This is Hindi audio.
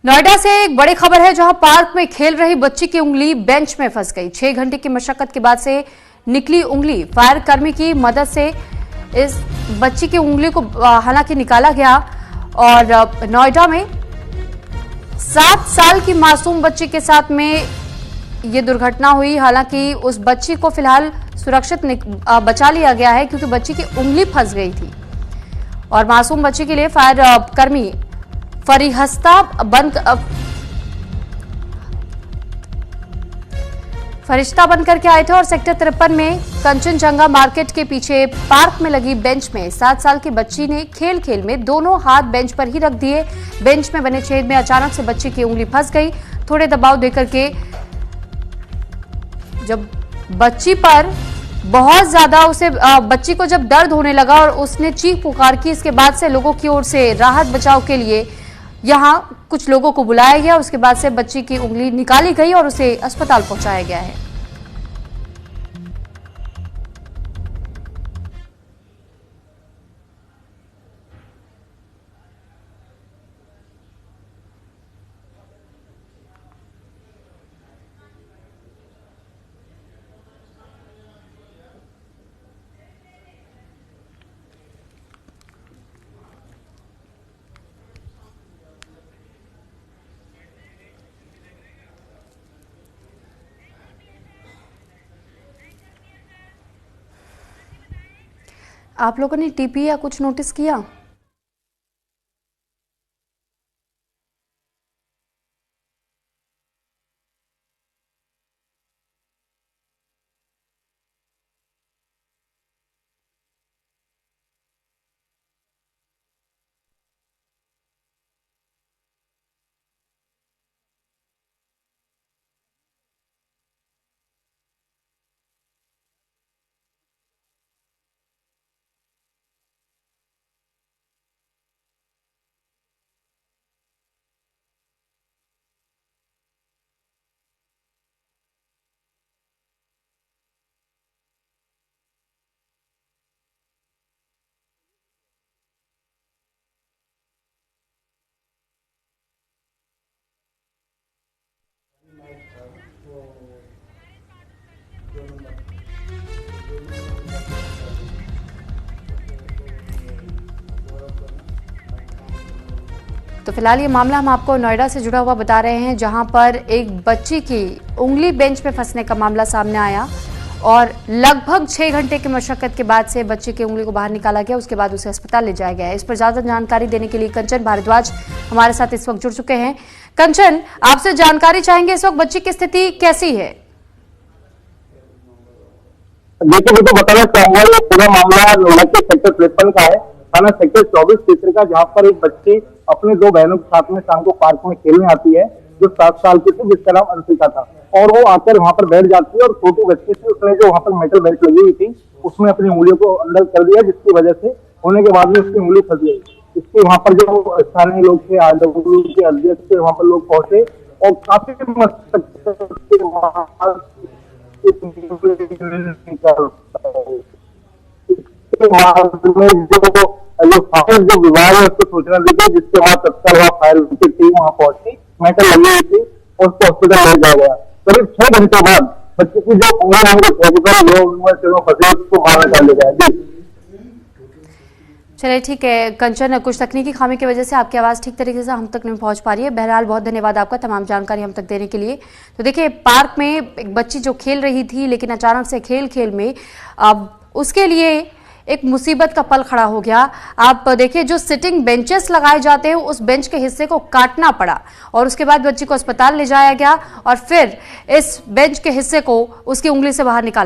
नोएडा से एक बड़ी खबर है, जहां पार्क में खेल रही बच्ची की उंगली बेंच में फंस गई। 6 घंटे की मशक्कत के बाद से निकली उंगली। फायर कर्मी की मदद से इस बच्ची की उंगली को हालांकि निकाला गया। और नोएडा में 7 साल की मासूम बच्ची के साथ में ये दुर्घटना हुई। हालांकि उस बच्ची को फिलहाल सुरक्षित बचा लिया गया है, क्योंकि बच्ची की उंगली फंस गई थी। और मासूम बच्ची के लिए फायर कर्मी फरिश्ता बन करके आए थे और सेक्टर 53 में कंचनजंगा मार्केट के पीछे पार्क में लगी बेंच में 7 साल की बच्ची ने खेल खेल में दोनों हाथ बेंच पर ही रख दिए। बेंच में बने छेद में अचानक से बच्ची की उंगली फंस गई। थोड़े दबाव देकर के जब बच्ची पर बहुत ज्यादा बच्ची को जब दर्द होने लगा और उसने चीख पुकार की, इसके बाद से लोगों की ओर से राहत बचाव के लिए यहां कुछ लोगों को बुलाया गया। उसके बाद से बच्ची की उंगली निकाली गई और उसे अस्पताल पहुंचाया गया है। आप लोगों ने टीपी या कुछ नोटिस किया? तो फिलहाल ये मामला हम आपको नोएडा से जुड़ा हुआ बता रहे हैं, जहां पर एक बच्ची की उंगली बेंच में फंसने का मामला सामने आया और लगभग 6 घंटे की मशक्कत के बाद से बच्ची की उंगली को बाहर निकाला गया। उसके बाद उसे अस्पताल ले जाया गया। इस पर ज्यादा जानकारी देने के लिए कंचन भारद्वाज हमारे साथ इस वक्त जुड़ चुके हैं। कंचन, आपसे जानकारी चाहेंगे, इस वक्त बच्ची की स्थिति कैसी है? देखिए, मैं तो बताना चाहूंगा, ये पूरा मामला नोएडा के सेक्टर 53 का है, थाना सेक्टर 24 क्षेत्र का, जहां पर एक बच्ची अपने 2 बहनों के साथ में शाम को पार्क में खेलने आती है, जो 7 साल की थी, जिसका नाम अंशिका था। और वो आकर वहां पर बैठ जाती है और छोटी बच्ची थी, उसने जो वहां पर मेटल बेल्ट लगी हुई थी उसमें अपनी उंगलियों को अंदर कर दिया, जिसकी वजह से होने के बाद में उसकी उंगली फंस गई। इसके वहां पर जो स्थानीय लोग थे, आरडब्ल्यू के अध्यक्ष थे, वहां पर लोग पहुंचे और काफी मशक्कत के बाद जो विभाग है उसको सूचना दी गई, जिसके बाद तत्काल वहाँ फायर की टीम वहाँ पहुंची, मेटल लगी हुई थी और उसको हॉस्पिटल ले जाया गया। करीब 6 घंटे बाद बच्चे की जो उंगली फंसे उसको बाहर निकाल लिया गया। चलिए, ठीक है कंचन, कुछ तकनीकी खामी की वजह से आपकी आवाज़ ठीक तरीके से हम तक नहीं पहुंच पा रही है। बहरहाल बहुत धन्यवाद आपका तमाम जानकारी हम तक देने के लिए। तो देखिए, पार्क में एक बच्ची जो खेल रही थी, लेकिन अचानक से खेल खेल में अब उसके लिए एक मुसीबत का पल खड़ा हो गया। आप देखिए, जो सिटिंग बेंचेस लगाए जाते हैं, उस बेंच के हिस्से को काटना पड़ा और उसके बाद बच्ची को अस्पताल ले जाया गया और फिर इस बेंच के हिस्से को उसकी उंगली से बाहर निकाला।